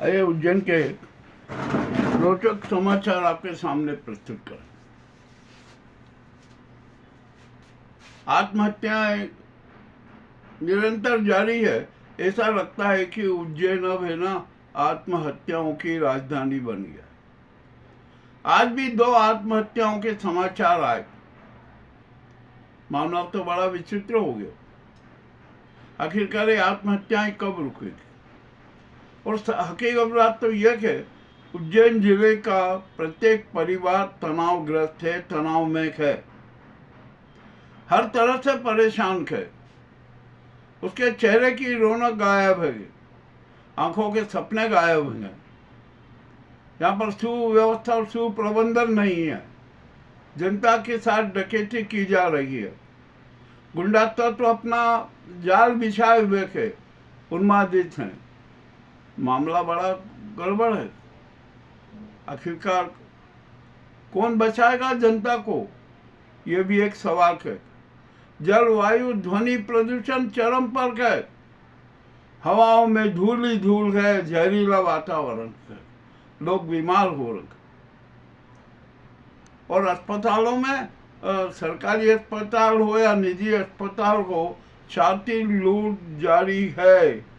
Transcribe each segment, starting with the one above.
आइए उज्जैन के रोचक समाचार आपके सामने प्रस्तुत करें। आत्महत्याएं निरंतर जारी है। ऐसा लगता है कि उज्जैन अब है ना आत्महत्याओं की राजधानी बन गया। आज भी 2 आत्महत्याओं के समाचार आए। मामला तो बड़ा विचित्र हो गया। आखिरकार ये आत्महत्याएं कब रुकेगी? और हकीकत बात तो यह है उज्जैन जिले का प्रत्येक परिवार तनावग्रस्त है, तनाव में है, हर तरह से परेशान है। उसके चेहरे की रौनक गायब है, आंखों के सपने गायब हैं। यहाँ पर सुव्यवस्था और सुप्रबंधन नहीं है। जनता के साथ डकैती की जा रही है। गुंडा तत्व अपना जाल बिछाए हुए है, उन्मादित हैं। मामला बड़ा गड़बड़ है। आखिरकार कौन बचाएगा जनता को, यह भी एक सवाल है। जलवायु ध्वनि प्रदूषण चरम पर है। हवाओं में धूल ही धूल है, जहरीला वातावरण है, लोग बीमार हो रहे। और अस्पतालों में सरकारी अस्पताल हो या निजी अस्पताल हो, छाती लूट जारी है।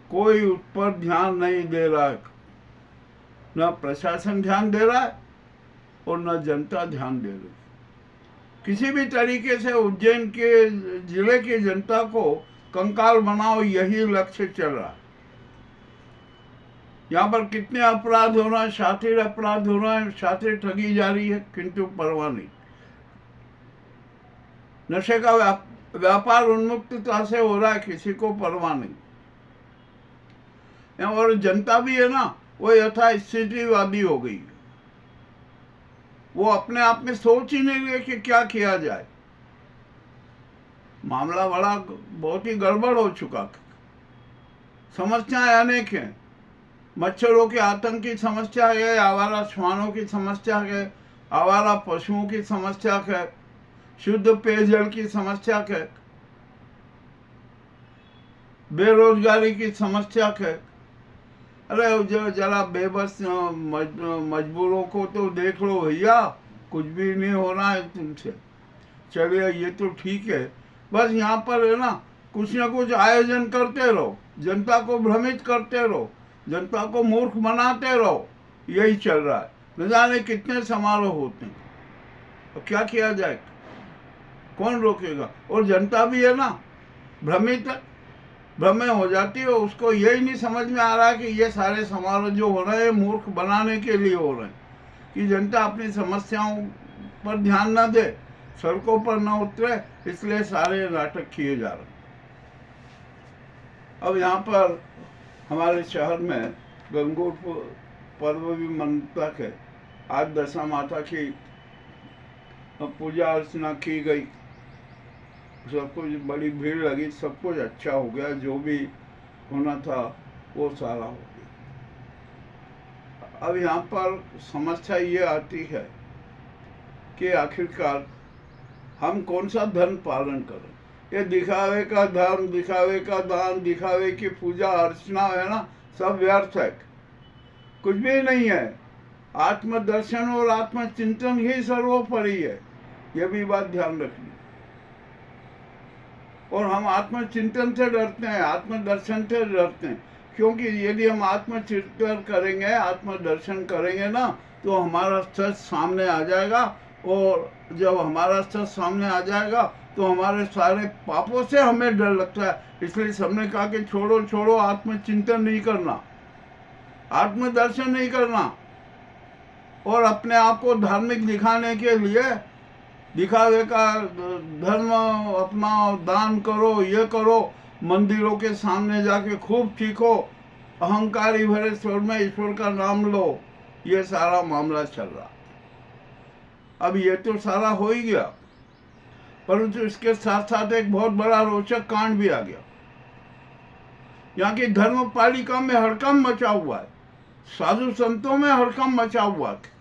कोई उस पर ध्यान नहीं दे रहा है। न प्रशासन ध्यान दे रहा है और न जनता ध्यान दे रही। किसी भी तरीके से उज्जैन के जिले की जनता को कंकाल बनाओ, यही लक्ष्य चल रहा है। यहाँ पर कितने अपराध हो रहे हैं, शातिर अपराध हो रहे हैं, शातिर ठगी जा रही है, किंतु परवाह नहीं। नशे का व्यापार उन्मुक्तता से हो रहा है, किसी को परवाह नहीं। और जनता भी है ना, वो यथास्थितिवादी हो गई। वो अपने आप में सोच ही नहीं रही कि क्या किया जाए। मामला बड़ा बहुत ही गड़बड़ हो चुका। समस्याएं अनेक हैं। मच्छरों के आतंक की समस्या है, आवारा श्वानों की समस्या है, आवारा पशुओं की समस्या है, शुद्ध पेयजल की समस्या है, बेरोजगारी की समस्या है। अरे जो जरा बेबस मजबूरों को तो देख लो भैया, कुछ भी नहीं हो रहा है तुमसे। चलिए ये तो ठीक है, बस यहाँ पर है ना कुछ न कुछ आयोजन करते रहो, जनता को भ्रमित करते रहो, जनता को मूर्ख बनाते रहो, यही चल रहा है। न जाने कितने समारोह होते हैं। तो क्या किया जाए, कौन रोकेगा? और जनता भी है ना भ्रमित भ्रम में हो जाती है। उसको यही नहीं समझ में आ रहा है कि ये सारे समारोह जो हो रहे हैं मूर्ख बनाने के लिए हो रहे हैं, कि जनता अपनी समस्याओं पर ध्यान न दे, सड़कों पर न उतरे, इसलिए सारे नाटक किए जा रहे हैं। अब यहाँ पर हमारे शहर में गंगोर पर्व भी मनता है। आज दशा माता की पूजा अर्चना की गई, सब कुछ बड़ी भीड़ लगी, सब कुछ अच्छा हो गया। जो भी होना था वो सारा हो गया। अब यहाँ पर समस्या ये आती है कि आखिरकार हम कौन सा धर्म पालन करें। ये दिखावे का धर्म, दिखावे का दान, दिखावे की पूजा अर्चना है ना, सब व्यर्थ है, कुछ भी नहीं है। आत्मदर्शन और आत्मचिंतन ही सर्वोपरि है, यह भी बात ध्यान रखनी। और हम आत्मचिंतन से डरते हैं, आत्मदर्शन से डरते हैं, क्योंकि यदि हम आत्मचिंतन करेंगे, आत्मदर्शन करेंगे ना, तो हमारा सच सामने आ जाएगा। और जब हमारा सच सामने आ जाएगा तो हमारे सारे पापों से हमें डर लगता है। इसलिए सबने कहा कि छोड़ो छोड़ो, आत्मचिंतन नहीं करना, आत्मदर्शन नहीं करना, और अपने आप को धार्मिक दिखाने के लिए दिखावे का धर्म अपनाओ, दान करो, ये करो, मंदिरों के सामने जाके खूब चीखो, अहंकारी भरे स्वर में ईश्वर का नाम लो, ये सारा मामला चल रहा। अब ये तो सारा हो ही गया, परंतु इसके साथ साथ एक बहुत बड़ा रोचक कांड भी आ गया। यहाँ की धर्म पालिका में हड़कंप मचा हुआ है, साधु संतों में हड़कंप मचा हुआ है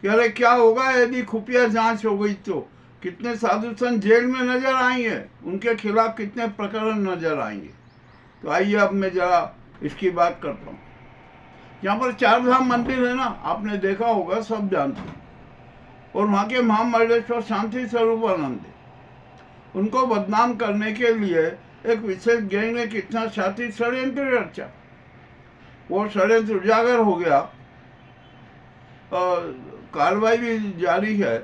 कि अरे क्या होगा यदि खुफिया जांच हो गई तो। कितने साधु संत जेल में नजर आएंगे, उनके खिलाफ कितने प्रकरण नजर आएंगे। तो आइए अब मैं जरा इसकी बात करता हूँ। यहाँ पर 4 धाम मंदिर है ना, आपने देखा होगा, सब जानते हैं। और वहाँ के महामंडलेश्वर शांति स्वरूपानंद, उनको बदनाम करने के लिए एक विशेष गैंग ने कितना शातिर षड्यंत्र रचा। वो षड्यंत्र उजागर हो गया, कार्रवाई भी जारी है।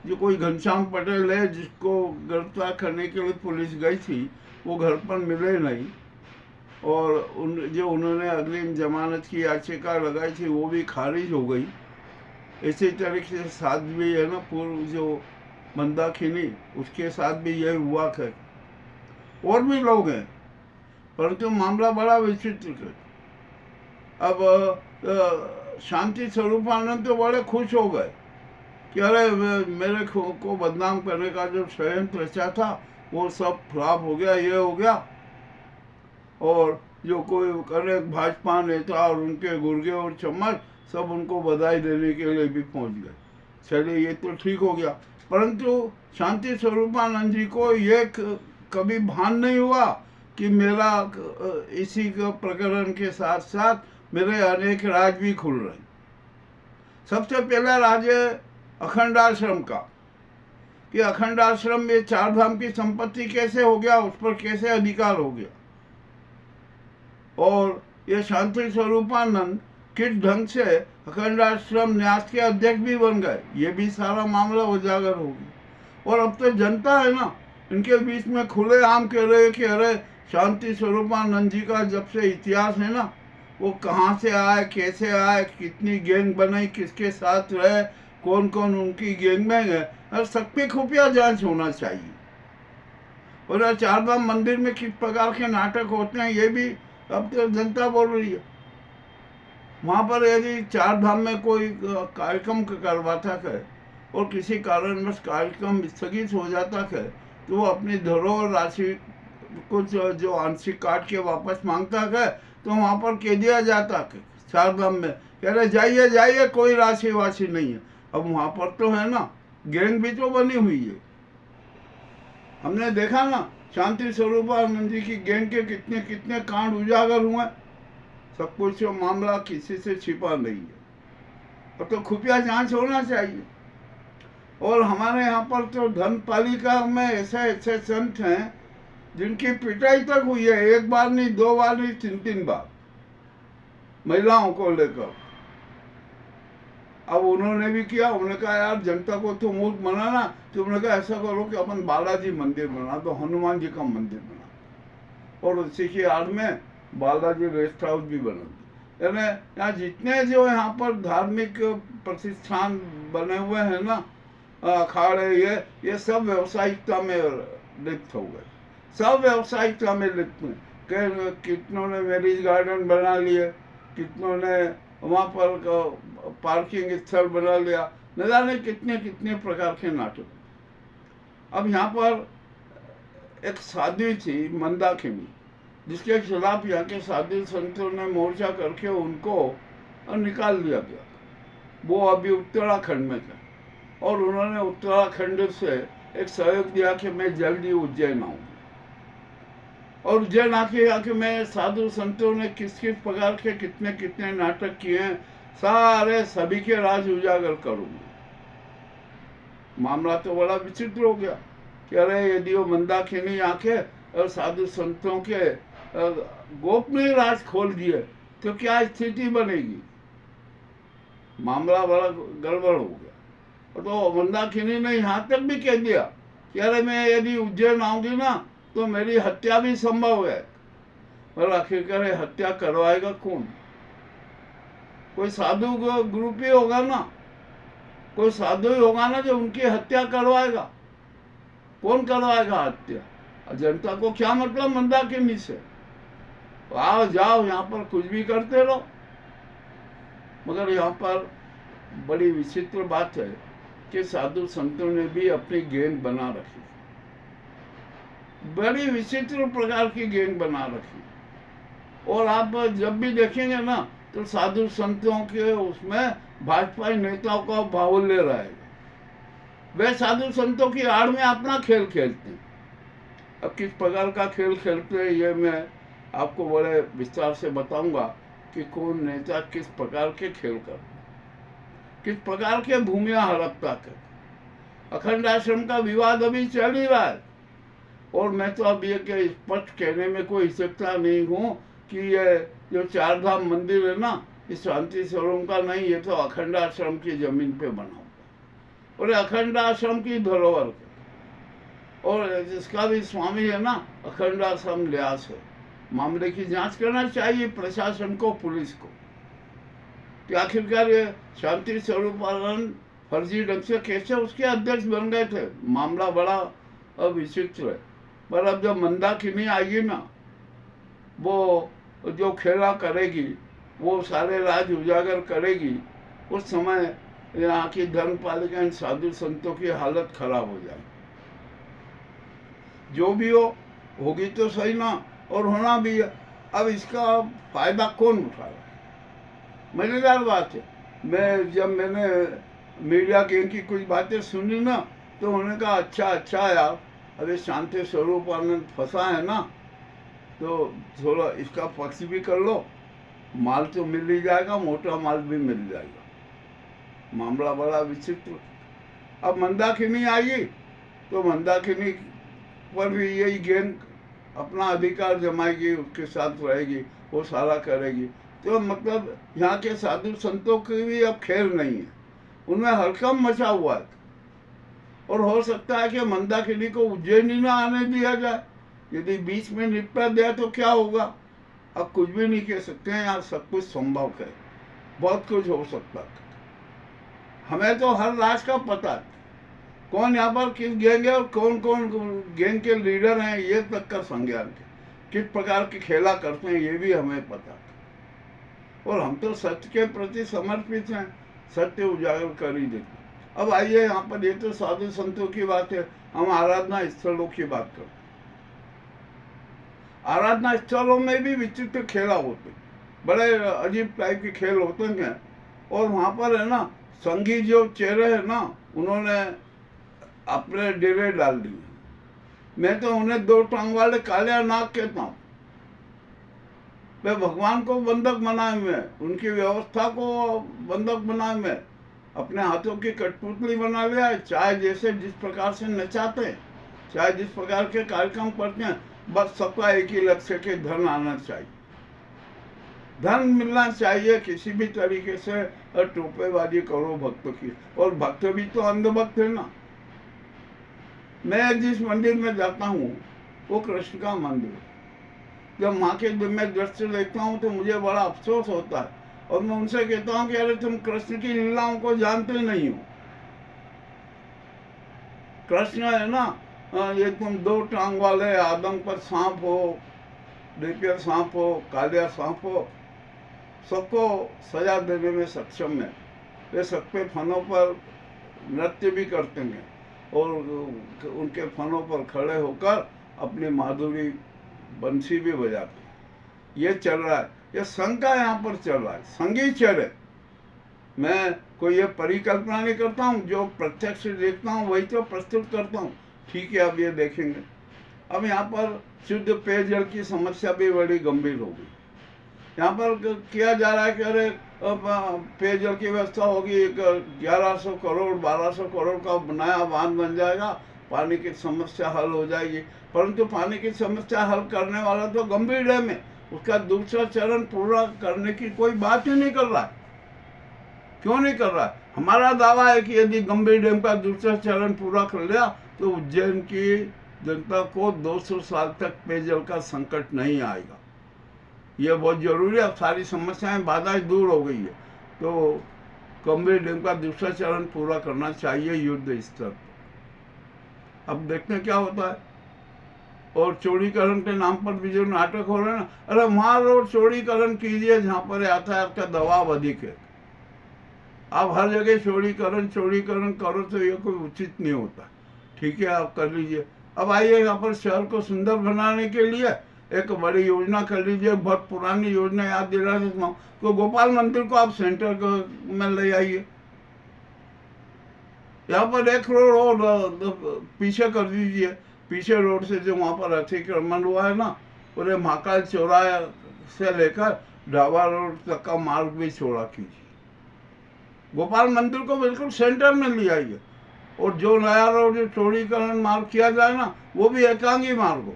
जो कोई घनश्याम पटेल है, जिसको गिरफ्तार करने के लिए पुलिस गई थी, वो घर पर मिले नहीं, और उन्होंने अग्रिम जमानत की याचिका लगाई थी, वो भी खारिज हो गई। इसी तरीके से साथ भी है ना, पूर्व जो मंदाकिनी, उसके साथ भी यही हुआ है। और भी लोग हैं, परंतु मामला बड़ा विचित्र है। अब शांति स्वरूपानंद तो बड़े खुश हो गए कि अरे मेरे को बदनाम करने का जो षड्यंत्र रचा था वो सब फ्लॉप हो गया, ये हो गया। और जो कोई करे भाजपा नेता और उनके गुर्गे और चम्मच सब उनको बधाई देने के लिए भी पहुंच गए। चलिए, ये तो ठीक हो गया। परंतु शांति स्वरूपानंद जी को ये कभी भान नहीं हुआ कि मेरा इसी प्रकरण के साथ साथ मेरे अनेक राज भी खुल रहे। सबसे पहला राज है अखंडाश्रम का, कि अखंडाश्रम में 4 धाम की संपत्ति कैसे हो गया, उस पर कैसे अधिकार हो गया, और ये शांति स्वरूपानंद किस ढंग से अखंडाश्रम न्यास के अध्यक्ष भी बन गए, ये भी सारा मामला उजागर हो गया। और अब तो जनता है ना, इनके बीच में खुले आम कह रहे कि अरे शांति स्वरूपानंद जी का जब से इतिहास है ना, वो कहाँ से आए, कैसे आए, कितनी गैंग बनाई, किसके साथ रहे, कौन कौन उनकी गैंग में है, और सब पे खुफिया जांच होना चाहिए। और 4 धाम मंदिर में किस प्रकार के नाटक होते हैं, ये भी अब तो जनता बोल रही है। वहाँ पर यदि 4 धाम में कोई कार्यक्रम करवाता है और किसी कारणवश कार्यक्रम स्थगित हो जाता है, तो वो अपनी धरोहर राशि कुछ जो आंशिक काट के वापस मांगता है, तो वहाँ पर कह दिया जाता है 4 धाम में, कह रहे जाइए जाइए, कोई राशि वाशी नहीं है। अब वहाँ पर तो है ना, गैंग भी तो बनी हुई है। हमने देखा ना, शांति स्वरूपानंद जी की गैंग के कितने कितने कांड उजागर हुए। सब कुछ मामला किसी से छिपा नहीं है, और तो खुफिया जांच होना चाहिए। और हमारे यहाँ पर तो धन पालिका में ऐसे ऐसे संत हैं जिनकी पिटाई तक हुई है, 1 बार नहीं, 2 बार नहीं, 3 बार, महिलाओं को लेकर। अब उन्होंने भी किया, उन्होंने कहा यार जनता को तो मूर्ख बनाना, तो उन्होंने कहा ऐसा करो कि अपन बालाजी मंदिर बना दो, हनुमान जी का मंदिर बना, और उसी की आड़ में बालाजी रेस्ट हाउस भी बना दो। यानी यहाँ जितने जो यहाँ पर धार्मिक प्रतिष्ठान बने हुए हैं ना, अखाड़े, ये सब व्यवसायिकता में लिप्त हो गए, सब व्यवसायिकता में लिप्त हैं। कितनों ने मैरिज गार्डन बना लिए, कितनों ने वहाँ पर पार्किंग स्थल बना लिया, न जाने कितने कितने प्रकार के नाटक। अब यहाँ पर एक साध्वी थी मंदाकिनी, जिसके खिलाफ यहाँ के साधु संतों ने मोर्चा करके उनको निकाल दिया गया। वो अभी उत्तराखंड में था, और उन्होंने उत्तराखंड से एक सहयोग दिया कि मैं जल्दी उज्जैन आऊँ। और उज्जैन आके मैं साधु संतों ने किस किस प्रकार के कितने कितने नाटक किए हैं, सारे सभी के राज उजागर करूँगा। मामला तो बड़ा विचित्र हो गया कि अरे यदि वो मंदाकिनी आके और साधु संतों के गोपनीय राज खोल दिए तो क्या स्थिति बनेगी। मामला बड़ा गड़बड़ हो गया। तो मंदाकिनी ने यहाँ तक भी कह दिया कि अरे मैं यदि उज्जैन आऊंगी ना तो मेरी हत्या भी संभव है। और आखिरकार हत्या करवाएगा कौन? कोई साधु ग्रुप ही होगा ना, कोई साधु ही होगा ना जो उनकी हत्या करवाएगा। कौन करवाएगा हत्या? जनता को क्या मतलब मंदाकिनी से? आओ जाओ, यहाँ पर कुछ भी करते रहो। मगर यहाँ पर बड़ी विचित्र बात है कि साधु संतों ने भी अपनी गैंग बना रखी, बड़ी विचित्र प्रकार की गैंग बना रखी। और आप जब भी देखेंगे ना तो साधु संतों के उसमें भाजपा नेताओं का बाहुल्य रहेगा। वे साधु संतों की आड़ में अपना खेल खेलते हैं। अब किस प्रकार का खेल खेलते हैं ये मैं आपको बड़े विस्तार से बताऊंगा। कि कौन नेता किस प्रकार के खेल कर, किस प्रकार के भूमिया हड़पता कर। अखंड आश्रम का विवाद अभी चल ही रहा है, और मैं तो अब ये के स्पष्ट कहने में कोई हिचकता नहीं हूँ कि ये जो चार धाम मंदिर है ना, इस शांति स्वरूप का नहीं, ये तो अखंड आश्रम की जमीन पे बना हुआ, और अखंड आश्रम की धरोहर है, और जिसका भी स्वामी है ना अखंड आश्रम न्यास है। मामले की जांच करना चाहिए प्रशासन को, पुलिस को, कि आखिरकार ये शांति स्वरूपानंद फर्जी ढंग से कैसे उसके अध्यक्ष बन गए थे। मामला बड़ा अब विचित्र है। पर अब जब मंदाकिनी आएगी ना, वो जो खेला करेगी, वो सारे राज उजागर करेगी, उस समय यहाँ की धर्मपालिका इन साधु संतों की हालत खराब हो जाएगी। जो भी हो, होगी तो सही ना, और होना भी है। अब इसका फायदा कौन उठा रहा है? मजेदार बात है, मैंने मीडिया की इनकी कुछ बातें सुनी ना, तो उन्होंने कहा अच्छा यार, अरे शांति स्वरूपानंद फंसा है ना, तो थोड़ा इसका पक्ष भी कर लो, माल तो मिल ही जाएगा, मोटा माल भी मिल जाएगा। मामला बड़ा विचित्र। अब मंदाकिनी आई तो मंदाकिनी पर भी यही गैंग अपना अधिकार जमाएगी, उसके साथ रहेगी, वो सारा करेगी। तो मतलब यहाँ के साधु संतों की भी अब खैर नहीं है, उनमें हड़कंप मचा हुआ है। और हो सकता है कि मंदाकिनी को उज्जैन ही ना आने दिया जाए। यदि बीच में निपटा दिया तो क्या होगा? अब कुछ भी नहीं कह सकते हैं, यहाँ सब कुछ संभव है, बहुत कुछ हो सकता है। हमें तो हर राज का पता है, कौन यहाँ पर किस गैंग है और कौन कौन गैंग के लीडर हैं, ये तक का संज्ञान है। किस प्रकार के खेला करते हैं ये भी हमें पता है। और हम तो सत्य के प्रति समर्पित हैं, सत्य उजागर कर ही देते। अब आइए यहाँ पर, ये तो साधु संतों की बात है, हम आराधना स्थलों की बात करते हैं। आराधना स्थलों में भी विचित्र खेला होते, बड़े अजीब टाइप के खेल होते हैं। और वहाँ पर है ना, संगी जो चेहरे है ना, उन्होंने अपने डेरे डाल दिए। मैं तो उन्हें दो टांग वाले कालिया नाग कहता हूँ। वे भगवान को बंधक बनाए हुए, उनकी व्यवस्था को बंधक बनाए हुए, अपने हाथों की कठपुतली बना लिया है। चाहे जैसे जिस प्रकार से नचाते हैं, चाहे जिस प्रकार के कार्यक्रम करते हैं, बस सबका एक ही लक्ष्य के धन आना चाहिए, धन मिलना चाहिए किसी भी तरीके से। और टोपेबाजी करो भक्त की, और भक्त भी तो अंधभक्त है ना। मैं जिस मंदिर में जाता हूँ वो कृष्ण का मंदिर है। जब माँ के मैं दृश्य देखता हूँ तो मुझे बड़ा अफसोस होता है, और मैं उनसे कहता हूँ कि अरे तुम कृष्ण की लीलाओं को जानते नहीं हो। कृष्ण है ना, ये तुम दो टांग वाले, आदम पर सांप हो, नेपियर सांप हो, कालिया सांप हो, सबको सजा देने में सक्षम है। वे सबके फनों पर नृत्य भी करते हैं, और उनके फनों पर खड़े होकर अपनी माधुरी बंसी भी बजाते। ये चल रहा है, ये संघ का यहाँ पर चल रहा है, संगीत चले। मैं कोई ये परिकल्पना नहीं करता हूँ, जो प्रत्यक्ष देखता हूँ वही तो प्रस्तुत करता हूँ। ठीक है, अब ये देखेंगे। अब यहाँ पर शुद्ध पेयजल की समस्या भी बड़ी गंभीर हो गई। यहाँ पर किया जा रहा है कि अरे पेयजल की व्यवस्था होगी, 1100 करोड़ 1200 करोड़ का नया बांध बन जाएगा, पानी की समस्या हल हो जाएगी। परंतु पानी की समस्या हल करने वाला तो गंभीर डैम है, उसका दूसरा चरण पूरा करने की कोई बात ही नहीं कर रहा है। क्यों नहीं कर रहा है? हमारा दावा है कि यदि गंभीर डैम का दूसरा चरण पूरा कर लिया तो उज्जैन की जनता को 200 साल तक पेयजल का संकट नहीं आएगा। ये बहुत जरूरी है। अब सारी समस्याएं, बाधाएं दूर हो गई है, तो गंभीर डैम का दूसरा चरण पूरा करना चाहिए युद्ध स्तर पर। अब देखते हैं क्या होता है। और चौड़ीकरण के नाम पर भी जो नाटक हो रहे हैं ना, अरे वहाँ रोड चौड़ीकरण कीजिए जहाँ पर यातायात का दबाव अधिक है। आप हर जगह चौड़ीकरण करो तो ये कोई उचित नहीं होता। ठीक है, आप कर लीजिए। अब आइए यहाँ पर शहर को सुंदर बनाने के लिए एक बड़ी योजना कर लीजिए। बहुत पुरानी योजना याद दिला देता हूँ, तो गोपाल मंदिर को आप सेंटर में ले आइए। यहाँ पर एक रोड और पीछे कर दीजिए। पीछे रोड से जो वहाँ पर अतिक्रमण हुआ है ना, पूरे महाकाल चौराहे से लेकर ढाबा रोड तक का मार्ग भी चौड़ा कीजिए। गोपाल मंदिर को बिल्कुल सेंटर में ले आइए, और जो नया रोड जो चौड़ीकरण मार्ग किया जाए ना, वो भी एकांगी मार्ग हो,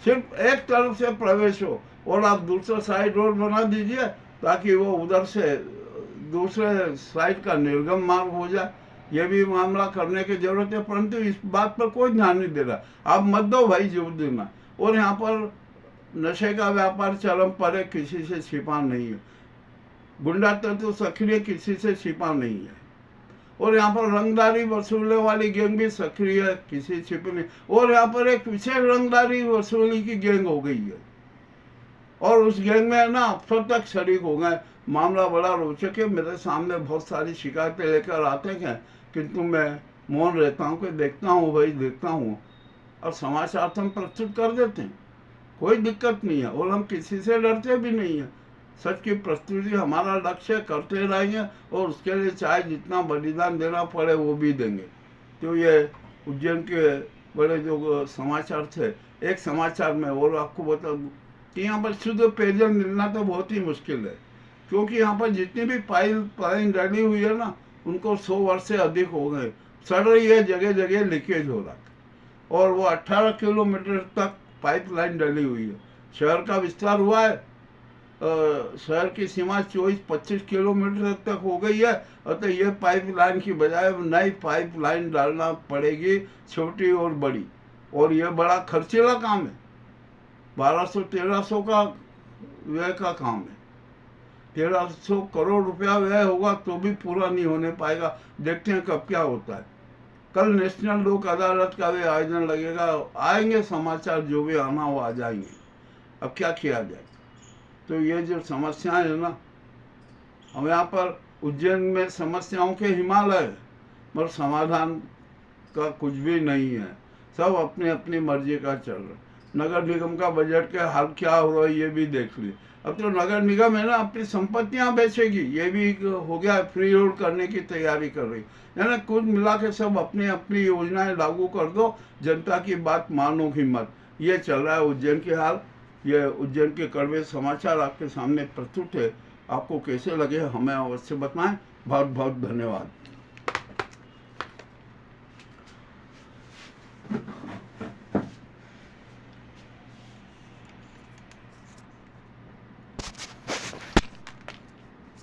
सिर्फ एक तरफ से प्रवेश हो, और आप दूसरा साइड रोड बना दीजिए ताकि वो उधर से दूसरे साइड का निर्गम मार्ग हो जाए। ये भी मामला करने की जरूरत है, परंतु इस बात पर कोई ध्यान नहीं दे रहा। आप मत दो भाई जीव देना। और यहाँ पर नशे का व्यापार चरम पर है, किसी से छिपा नहीं है। गुंडा तत्व सक्रिय, किसी से छिपा नहीं है। और यहाँ पर रंगदारी वसूलने वाली गैंग भी सक्रिय है, किसी छिपे नहीं। और यहाँ पर एक विशेष रंगदारी वसूली की गैंग हो गई है, और उस गैंग में ना अफसर तक शरीक हो गए। मामला बड़ा रोचक है। मेरे सामने बहुत सारी शिकायतें लेकर आते हैं, किंतु मैं मौन रहता हूँ कि देखता हूँ भाई, देखता हूँ, और समाचार तो हम प्रस्तुत कर देते हैं, कोई दिक्कत नहीं है, और हम किसी से डरते भी नहीं है। सच की प्रस्तुति हमारा लक्ष्य, करते रहेंगे, और उसके लिए चाहे जितना बलिदान देना पड़े वो भी देंगे। तो ये उज्जैन के बड़े जो समाचार थे, एक समाचार में और आपको बता दूँ कि यहाँ पर शुद्ध पेयजल मिलना तो बहुत ही मुश्किल है, क्योंकि यहाँ पर जितनी भी पाइप डली हुई है ना, उनको 100 वर्ष से अधिक हो गए, सड़ रही है, जगह जगह लीकेज हो रहा है, और वो 18 किलोमीटर तक पाइपलाइन डली हुई है। शहर का विस्तार हुआ है, शहर की सीमा 24-25 किलोमीटर तक हो गई है, अतः ये पाइपलाइन की बजाय नई पाइपलाइन डालना पड़ेगी, छोटी और बड़ी, और ये बड़ा खर्चीला काम है। 1200-1300 का व्यय का काम है। 1300 करोड़ रुपया व्यय होगा तो भी पूरा नहीं होने पाएगा। देखते हैं कब क्या होता है। कल नेशनल लोक अदालत का भी आयोजन लगेगा, आएंगे समाचार, जो भी आना वो आ जाएंगे। अब क्या किया जाए। तो ये जो समस्याएं है ना, हम यहाँ पर उज्जैन में समस्याओं के हिमालय है, पर समाधान का कुछ भी नहीं है। सब अपनी अपनी मर्जी का चल रहा है। नगर निगम का बजट के हाल क्या हो रहा है ये भी देख लिए। अब तो नगर निगम है ना, अपनी संपत्तियां बेचेगी, ये भी हो गया, फ्री रोड करने की तैयारी कर रही। यानी कुल मिला के सब अपनी अपनी योजनाएं लागू कर दो, जनता की बात मानो ही मत। ये चल रहा है उज्जैन के हाल। ये उज्जैन के कड़वे समाचार आपके सामने प्रस्तुत है। आपको कैसे लगे हमें अवश्य बताएं। बहुत बहुत धन्यवाद।